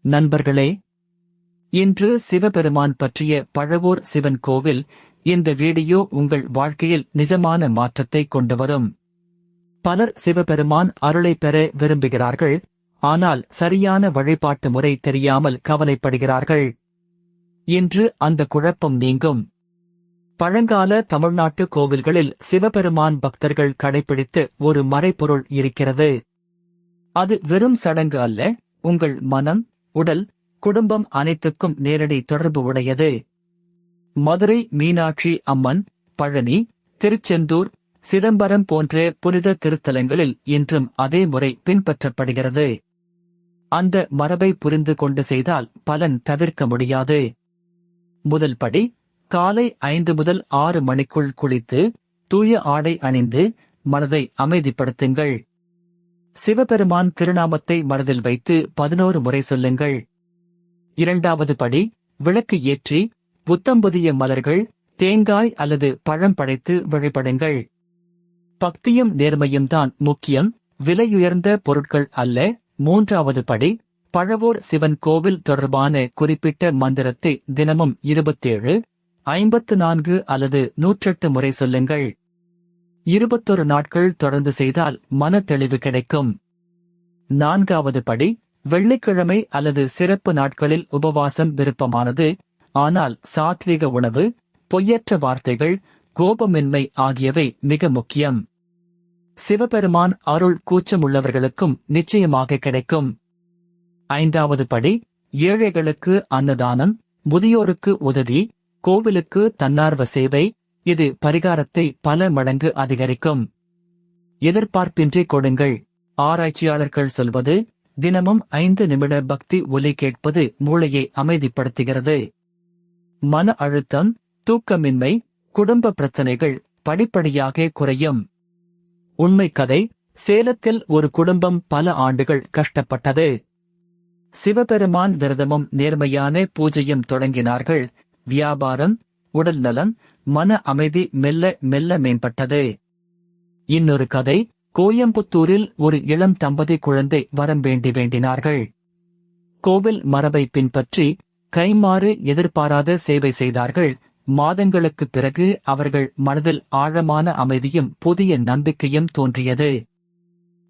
நண்பர்களே, இன்று சிவபெருமான் பற்றிய பழவூர் சிவன் கோவில். இந்த வீடியோ உங்கள் வாழ்க்கையில் நிஜமான மாற்றத்தை கொண்டு வரும். பலர் சிவபெருமான் அருளை பெற விரும்புகிறார்கள், ஆனால் சரியான வழிபாட்டு முறை தெரியாமல் கவலைப்படுகிறார்கள். இன்று அந்த குழப்பம் நீங்கும். பழங்கால தமிழ்நாட்டு கோவில்களில் சிவபெருமான் பக்தர்கள் கடைபிடித்து ஒரு மறைபொருள் இருக்கிறது. அது வெறும் சடங்கு அல்ல, உங்கள் மனம், உடல், குடும்பம் அனைத்துக்கும் நேரடி தொடர்பு உடையது. மதுரை மீனாட்சி அம்மன், பழனி, திருச்செந்தூர், சிதம்பரம் போன்ற புனித திருத்தலங்களில் இன்றும் அதே முறை பின்பற்றப்படுகிறது. அந்த மரபை புரிந்து கொண்டு செய்தால் பலன் தவிர்க்க முடியாது. முதல் படி, காலை 5 முதல் 6 மணிக்குள் குளித்து தூய ஆடை அணிந்து மனதை அமைதிப்படுத்துங்கள். சிவபெருமான் திருநாமத்தை மனதில் வைத்து 11 முறை சொல்லுங்கள். இரண்டாவது படி, விளக்கு ஏற்றி புத்தம்புதிய மலர்கள், தேங்காய் அல்லது பழம் படைத்து வழிபடுங்கள். பக்தியும் நேர்மையும் தான் முக்கியம், விலையுயர்ந்த பொருட்கள் அல்ல. மூன்றாவது படி, பழவூர் சிவன் கோவில் தொடர்பான குறிப்பிட்ட மந்திரத்தை தினமும் 27, 54 அல்லது 108 முறை சொல்லுங்கள். 21 நாட்கள் தொடர்ந்து செய்தால் மன தெளிவு கிடைக்கும். நான்காவது படி, வெள்ளிக்கிழமை அல்லது சிறப்பு நாட்களில் உபவாசம் விருப்பமானது. ஆனால் சாத்விக உணவு, பொய்யற்ற வார்த்தைகள், கோபமின்மை ஆகியவை மிக முக்கியம். சிவபெருமான் அருள் கூச்சமுள்ளவர்களுக்கும் நிச்சயமாக கிடைக்கும். ஐந்தாவது படி, ஏழைகளுக்கு அன்னதானம், முதியோருக்கு உதவி, கோவிலுக்கு தன்னார்வ சேவை. இது பரிகாரத்தை பல மடங்கு அதிகரிக்கும். எதிர்பார்ப்பின்றி கொடுங்கள். ஆராய்ச்சியாளர்கள் சொல்வது, தினமும் 5 நிமிட பக்தி ஒலி கேட்பது மூளையை அமைதிப்படுத்துகிறது. மன அழுத்தம், தூக்கமின்மை, குடும்ப பிரச்சனைகள் படிப்படியாக குறையும். உண்மை கதை, சேலத்தில் ஒரு குடும்பம் பல ஆண்டுகள் கஷ்டப்பட்டது. சிவபெருமான் விரதமும் நேர்மையான பூஜையும் தொடங்கினார்கள். வியாபாரம், உடல் நலம், மன அமைதி மெல்ல மெல்ல மேம்பட்டது. இன்னொரு கதை, கோயம்புத்தூரில் ஒரு இளம் தம்பதி குழந்தை வரம் வேண்டினார்கள். கோவில் மரபை பின்பற்றி கைமாறு எதிர்பாராத சேவை செய்தார்கள். மாதங்களுக்குப் பிறகு அவர்கள் மனதில் ஆழமான அமைதியும் புதிய நம்பிக்கையும் தோன்றியது.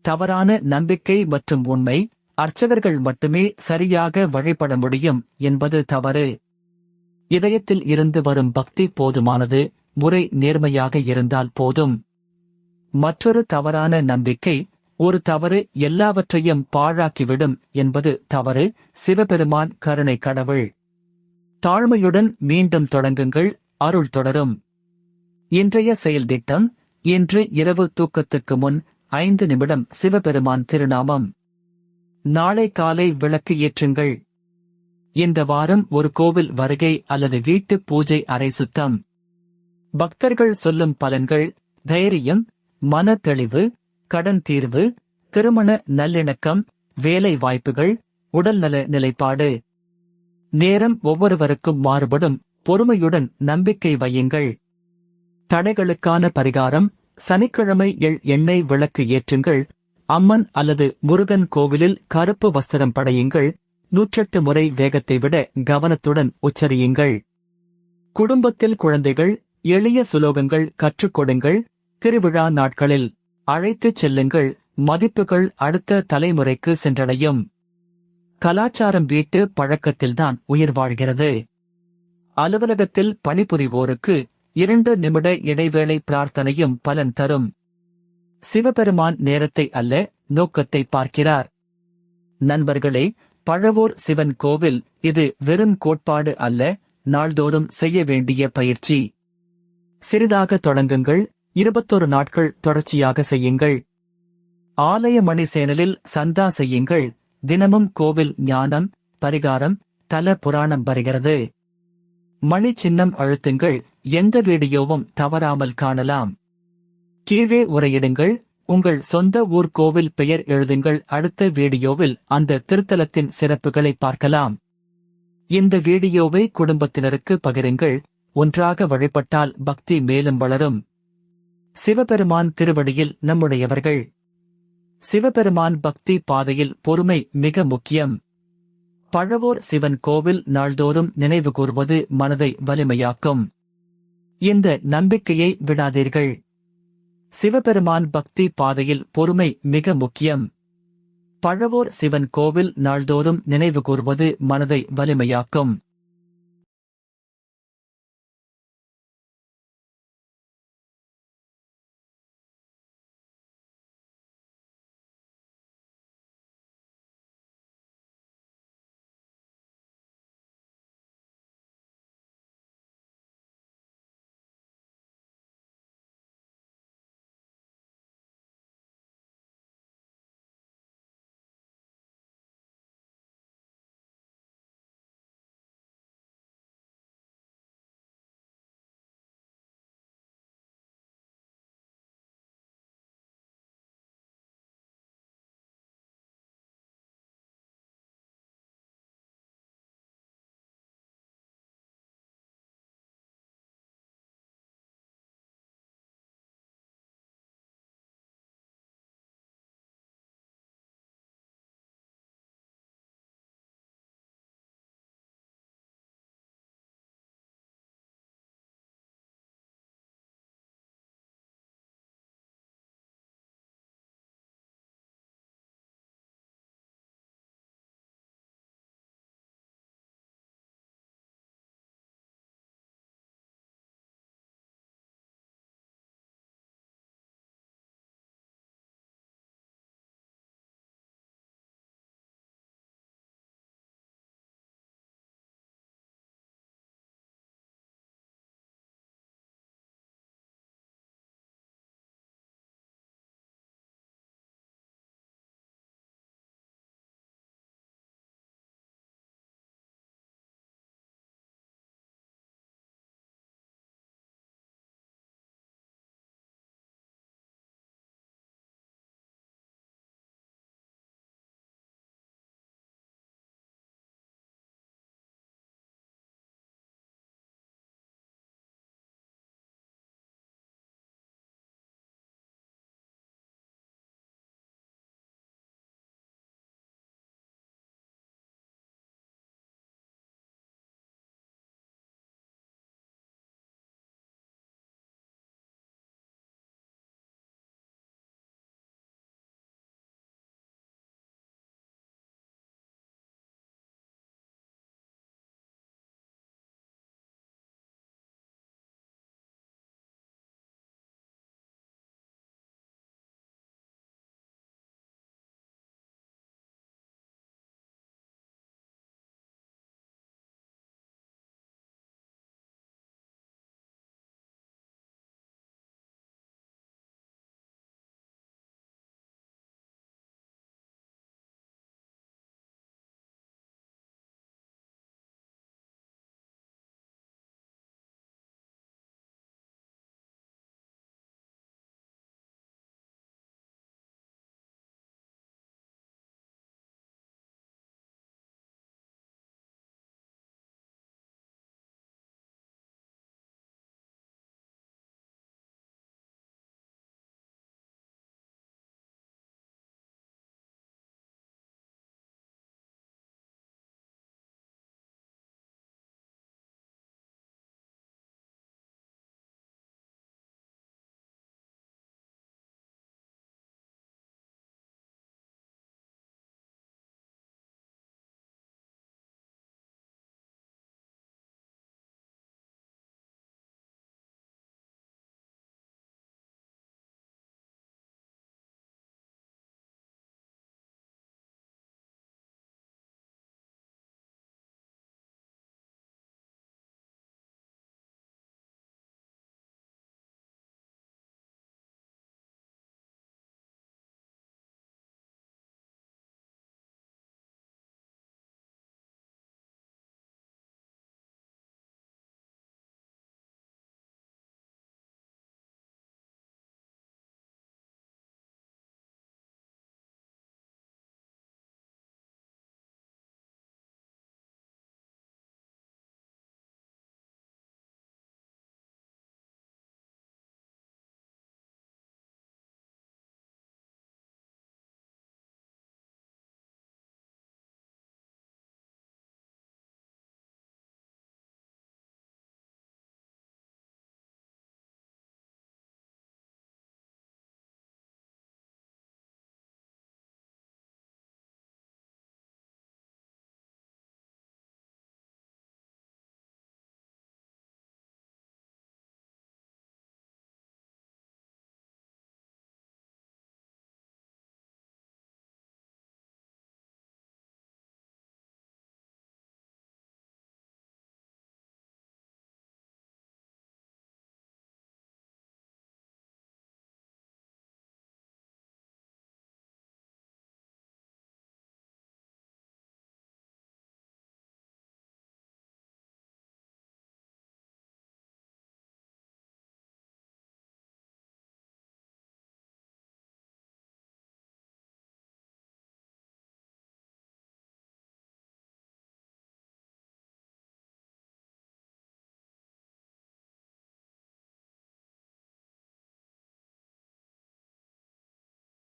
தவறான நம்பிக்கை மற்றும் உண்மை, அர்ச்சகர்கள் மட்டுமே சரியாக வழிபட முடியும் என்பது தவறு. இதயத்தில் இருந்து வரும் பக்தி போதுமானது, முறை நேர்மையாக இருந்தால் போதும். மற்றொரு தவறான நம்பிக்கை, ஒரு தவறு எல்லாவற்றையும் பாழாக்கிவிடும் என்பது தவறு. சிவபெருமான் கருணை கடவுள். தாழ்மையுடன் மீண்டும் தொடங்குங்கள், அருள் தொடரும். இன்றைய செயல் திட்டம், இன்று இரவு தூக்கத்துக்கு முன் 5 நிமிடம் சிவபெருமான் திருநாமம். நாளை காலை விளக்கு ஏற்றுங்கள். இந்த வாரம் ஒரு கோவில் வருகை அல்லது வீட்டு பூஜை அறை சுத்தம். பக்தர்கள் சொல்லும் பலன்கள், தைரியம், மன தெளிவு, கடன் தீர்வு, திருமண நல்லிணக்கம், வேலை வாய்ப்புகள், உடல்நல நிலைப்பாடு. நேரம் ஒவ்வொருவருக்கும் மாறுபடும், பொறுமையுடன் நம்பிக்கை வையுங்கள். தடைகளுக்கான பரிகாரம், சனிக்கிழமை எண்ணெய் விளக்கு ஏற்றுங்கள். அம்மன் அல்லது முருகன் கோவிலில் கருப்பு வஸ்திரம் படையுங்கள். 108 முறை வேகத்தை விட கவனத்துடன் உச்சரியுங்கள். குடும்பத்தில் குழந்தைகள், எளிய சுலோகங்கள் கற்றுக் கொடுங்கள். திருவிழா நாட்களில் அழைத்துச் செல்லுங்கள், மதிப்புகள் அடுத்த தலைமுறைக்கு சென்றடையும். கலாச்சாரம் வீட்டு பழக்கத்தில்தான் உயிர் வாழ்கிறது. அலுவலகத்தில் பணிபுரிவோருக்கு 2 நிமிட இடைவேளை பிரார்த்தனையும் பலன் தரும். சிவபெருமான் நேரத்தை அல்ல, நோக்கத்தை பார்க்கிறார். நண்பர்களே, பழவூர் சிவன் கோவில் இது வெறும் கோட்பாடு அல்ல, நாள்தோறும் செய்ய வேண்டிய பயிற்சி. சிறிதாக தொடங்குங்கள், 21 நாட்கள் தொடர்ச்சியாக செய்யுங்கள். ஆலய மணி சேனலில் சந்தா செய்யுங்கள். தினமும் கோவில் ஞானம், பரிகாரம், தல புராணம் வருகிறது. மணி சின்னம் அழுத்துங்கள், எந்த வீடியோவும் தவறாமல் காணலாம். கீழே உரையிடுங்கள், உங்கள் சொந்த ஊர் கோவில் பெயர் எழுதுங்கள். அடுத்த வீடியோவில் அந்த திருத்தலத்தின் சிறப்புகளை பார்க்கலாம். இந்த வீடியோவை குடும்பத்தினருக்கு பகிருங்கள். ஒன்றாக வழிபட்டால் பக்தி மேலும் வளரும். சிவபெருமான் திருவடியில் நம்முடையவர்கள். சிவபெருமான் பக்தி பாதையில் பொறுமை மிக முக்கியம். பழவூர் சிவன் கோவில் நாள்தோறும் நினைவு கூர்வது மனதை வலிமையாக்கும். இந்த நம்பிக்கையை விடாதீர்கள். சிவபெருமான் பக்தி பாதையில் பொறுமை மிக முக்கியம். பழவூர் சிவன் கோவில் நாள்தோறும் நினைவு கூர்வது மனதை வலிமையாக்கும்.